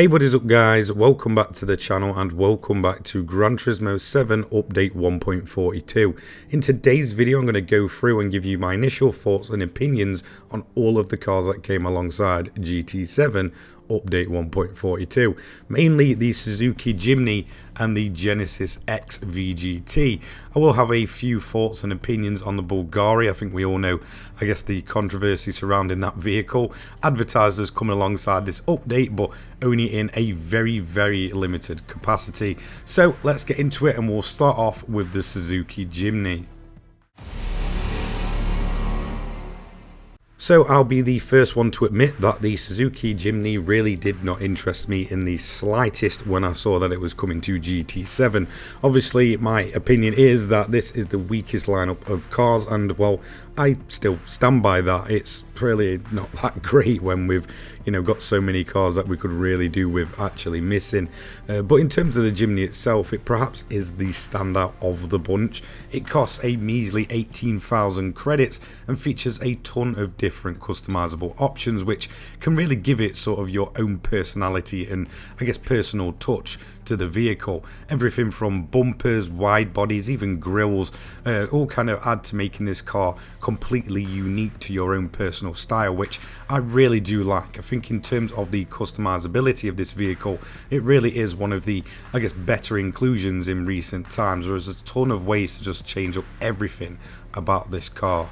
Hey, what is up guys, welcome back to the channel and welcome back to Gran Turismo 7 update 1.42. In today's video I'm going to go through and give you my initial thoughts and opinions on all of the cars that came alongside GT7 update 1.42, mainly the Suzuki Jimny and the Genesis X VGT. I will have a few thoughts and opinions on the Bvlgari. I think we all know, I guess, the controversy surrounding that vehicle. Advertised as coming alongside this update, but only in a very limited capacity. So let's get into it and we'll start off with the Suzuki Jimny. So I'll be the first one to admit that the Suzuki Jimny really did not interest me in the slightest when I saw that it was coming to GT7. Obviously my opinion is that this is the weakest lineup of cars, and well, I still stand by that. It's really not that great when we've got so many cars that we could really do with actually missing. But in terms of the Jimny itself, it perhaps is the standout of the bunch. It costs a measly 18,000 credits and features a ton of different customizable options, which can really give it sort of your own personality and I guess personal touch to the vehicle. Everything from bumpers, wide bodies, even grills, all kind of add to making this car completely unique to your own personal style, which I really do like. I think in terms of the customizability of this vehicle, it really is one of the, I guess, better inclusions in recent times. There's a ton of ways to just change up everything about this car.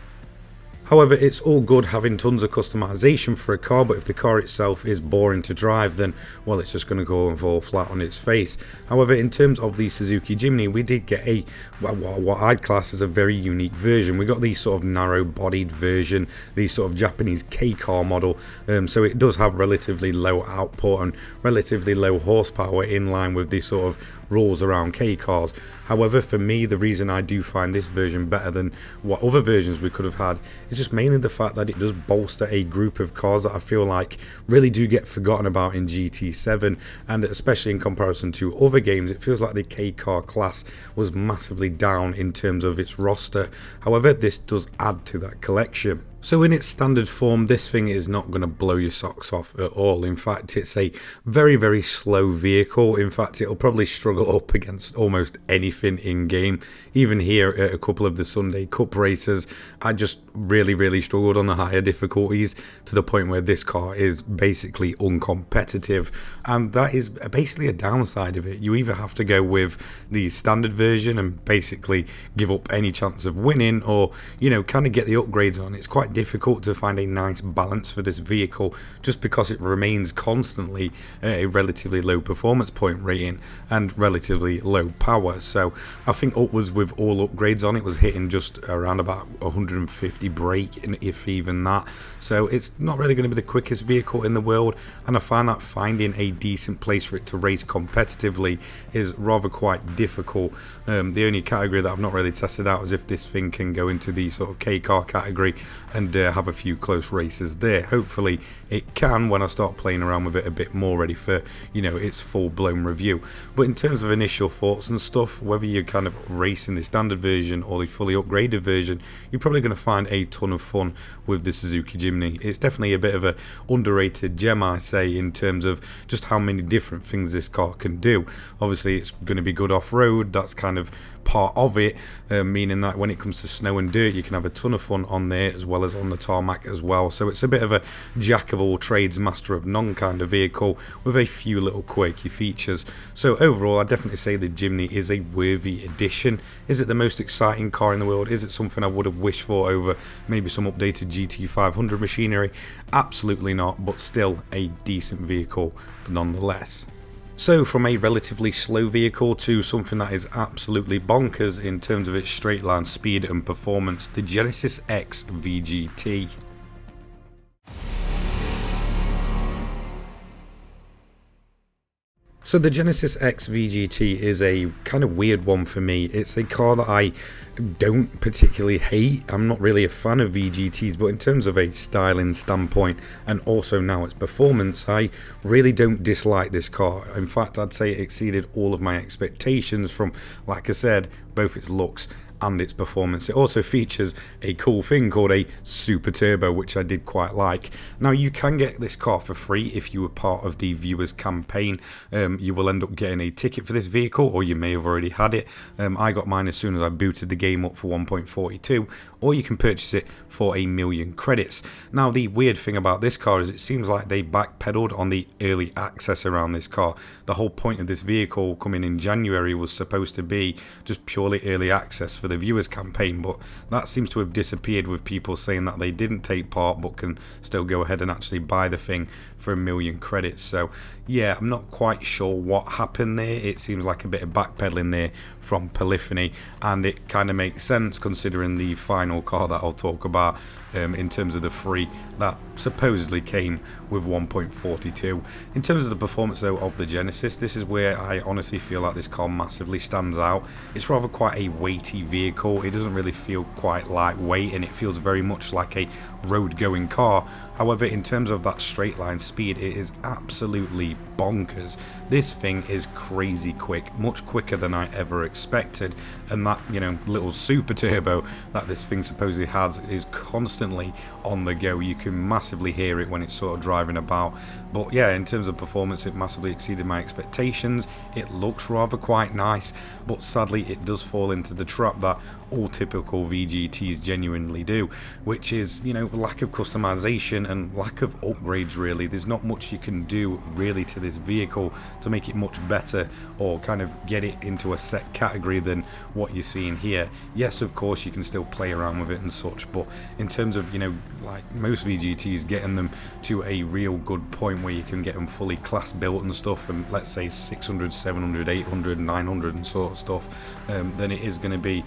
However, it's all good having tons of customization for a car, but if the car itself is boring to drive, then, well, it's just going to go and fall flat on its face. However, in terms of the Suzuki Jimny, we did get a, what I'd class as a very unique version. We got the sort of narrow-bodied version, the sort of Japanese K-car model, so it does have relatively low output and relatively low horsepower in line with the sort of rules around K-cars. However, for me, the reason I do find this version better than what other versions we could have had is just mainly the fact that it does bolster a group of cars that I feel like really do get forgotten about in GT7, and especially in comparison to other games, it feels like the K-car class was massively down in terms of its roster. However, this does add to that collection. So in its standard form, this thing is not going to blow your socks off at all. In fact, it's a very slow vehicle. In fact, it'll probably struggle up against almost anything in game. Even here at a couple of the Sunday Cup races, I just really struggled on the higher difficulties, to the point where this car is basically uncompetitive, and that is basically a downside of it. You either have to go with the standard version and basically give up any chance of winning, or kind of get the upgrades on. It's quite difficult to find a nice balance for this vehicle, just because it remains constantly at a relatively low performance point rating and relatively low power. So I think upwards with all upgrades on, it was hitting just around about 150 brake, if even that. So it's not really going to be the quickest vehicle in the world, and I find that finding a decent place for it to race competitively is rather quite difficult. The only category that I've not really tested out is if this thing can go into the sort of K-car category and have a few close races there. Hopefully it can when I start playing around with it a bit more, ready for its full-blown review. But in terms of initial thoughts and stuff, whether you're kind of racing the standard version or the fully upgraded version, you're probably going to find a ton of fun with the Suzuki Jimny. It's definitely a bit of a underrated gem, I say, in terms of just how many different things this car can do. Obviously it's going to be good off-road, that's kind of part of it, meaning that when it comes to snow and dirt, you can have a ton of fun on there as well as on the tarmac as well. So it's a bit of a jack of all trades, master of none kind of vehicle with a few little quirky features. So overall, I definitely say the Jimny is a worthy addition. Is it the most exciting car in the world? Is it something I would have wished for over maybe some updated GT500 machinery? Absolutely not, but still a decent vehicle nonetheless. So from a relatively slow vehicle to something that is absolutely bonkers in terms of its straight line speed and performance, the Genesis X VGT. So the Genesis X VGT is a kind of weird one for me. It's a car that I don't particularly hate. I'm not really a fan of VGTs, but in terms of a styling standpoint and also now its performance, I really don't dislike this car. In fact, I'd say it exceeded all of my expectations from, like I said, both its looks and its performance. It also features a cool thing called a Super Turbo, which I did quite like. Now, you can get this car for free if you were part of the viewers campaign. You will end up getting a ticket for this vehicle, or you may have already had it. I got mine as soon as I booted the game up for 1.42, or you can purchase it for 1,000,000 credits. Now, the weird thing about this car is it seems like they backpedaled on the early access around this car. The whole point of this vehicle coming in January was supposed to be just purely early access for the viewers campaign, but that seems to have disappeared, with people saying that they didn't take part but can still go ahead and actually buy the thing for 1,000,000 credits. So yeah, I'm not quite sure what happened there. It seems like a bit of backpedaling there from Polyphony, and it kind of makes sense considering the final car that I'll talk about in terms of the free that supposedly came with 1.42. In terms of the performance though of the Genesis, this is where I honestly feel like this car massively stands out. It's rather quite a weighty vehicle. It doesn't really feel quite lightweight, and it feels very much like a road going car. However, in terms of that straight line speed, it is absolutely bonkers. This thing is crazy quick, much quicker than I ever expected, and that, you know, little super turbo that this thing supposedly has is constantly on the go. You can massively hear it when it's sort of driving about. But yeah, in terms of performance, it massively exceeded my expectations. It looks rather quite nice, but sadly it does fall into the trap that all typical VGTs genuinely do, which is, you know, lack of customization and lack of upgrades. Really, there's not much you can do really to this vehicle to make it much better or kind of get it into a set category than what you're seeing here. Yes, of course you can still play around with it and such, but in terms of, you know, like most VGTs, getting them to a real good point where you can get them fully class built and stuff, and let's say 600, 700, 800, 900 and sort of stuff, then it is going to be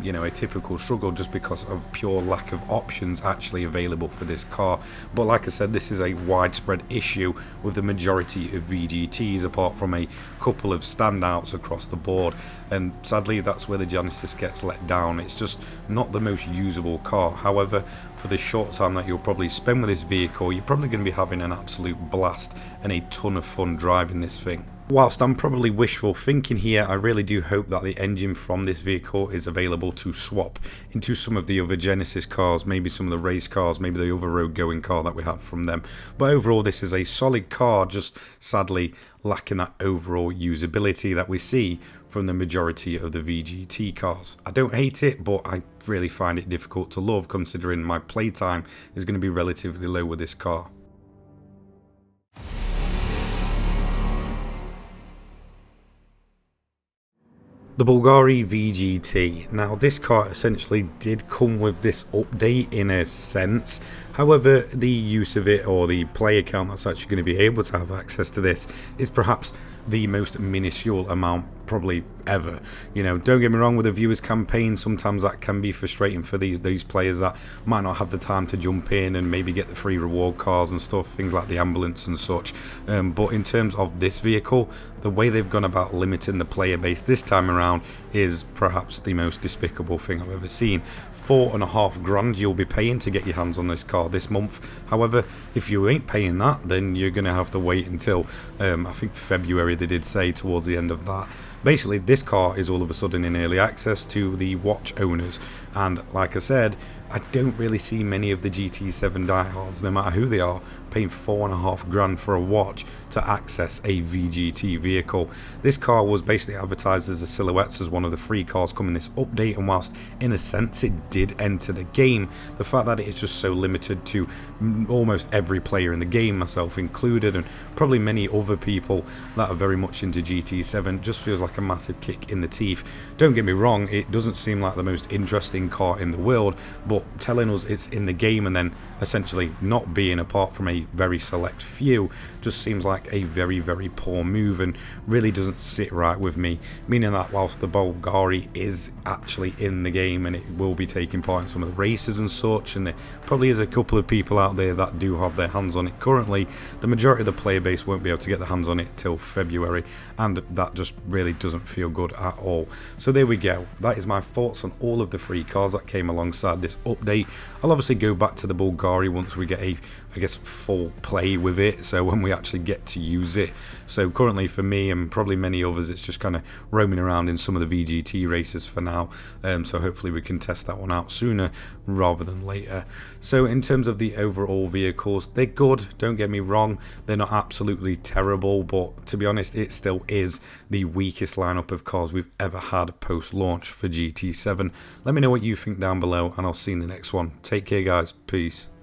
you know, a typical struggle just because of pure lack of options actually available for this car. But like I said, this is a widespread issue with the majority of VGTs, apart from a couple of standouts across the board, and sadly that's where the Genesis gets let down. It's just not the most usable car. However, for the short time that you'll probably spend with this vehicle, you're probably going to be having an absolute blast and a ton of fun driving this thing. Whilst I'm probably wishful thinking here, I really do hope that the engine from this vehicle is available to swap into some of the other Genesis cars, maybe some of the race cars, maybe the other road going car that we have from them. But overall, this is a solid car, just sadly lacking that overall usability that we see from the majority of the VGT cars. I don't hate it, but I really find it difficult to love considering my playtime is going to be relatively low with this car. The Bvlgari VGT. Now, this car essentially did come with this update in a sense. However, the use of it, or the play account that's actually going to be able to have access to this, is perhaps the most minuscule amount probably ever. You know, don't get me wrong, with a viewers campaign, sometimes that can be frustrating for these players that might not have the time to jump in and maybe get the free reward cars and stuff, things like the ambulance and such. But in terms of this vehicle, the way they've gone about limiting the player base this time around is perhaps the most despicable thing I've ever seen. $4.5 grand you'll be paying to get your hands on this car this month. However, if you ain't paying that, then you're going to have to wait until I think February, they did say, towards the end of that. Basically, this car is all of a sudden in early access to the watch owners, and like I said, I don't really see many of the GT7 diehards, no matter who they are, paying $4.5 grand for a watch to access a VGT vehicle. This car was basically advertised as the silhouettes as one of the free cars coming this update, and whilst in a sense it did enter the game, the fact that it is just so limited to almost every player in the game, myself included, and probably many other people that are very much into GT7, just feels like a massive kick in the teeth. Don't get me wrong, it doesn't seem like the most interesting car in the world, but telling us it's in the game and then essentially not being apart from a very select few just seems like a very, very poor move and really doesn't sit right with me, meaning that whilst the Bvlgari is actually in the game and it will be taking part in some of the races and such, and there probably is a couple of people out there that do have their hands on it currently, the majority of the player base won't be able to get their hands on it till February, and that just really doesn't feel good at all. So there we go, that is my thoughts on all of the free cars that came alongside this update. I'll obviously go back to the Bvlgari once we get a, I guess, full play with it, so when we actually get to use it. So currently for me and probably many others, it's just kind of roaming around in some of the VGT races for now, so hopefully we can test that one out sooner rather than later. So in terms of the overall vehicles, they're good, don't get me wrong, they're not absolutely terrible, but to be honest, it still is the weakest lineup of cars we've ever had post-launch for GT7. Let me know what you think down below, and I'll see you in the next one. Take care, guys. Peace.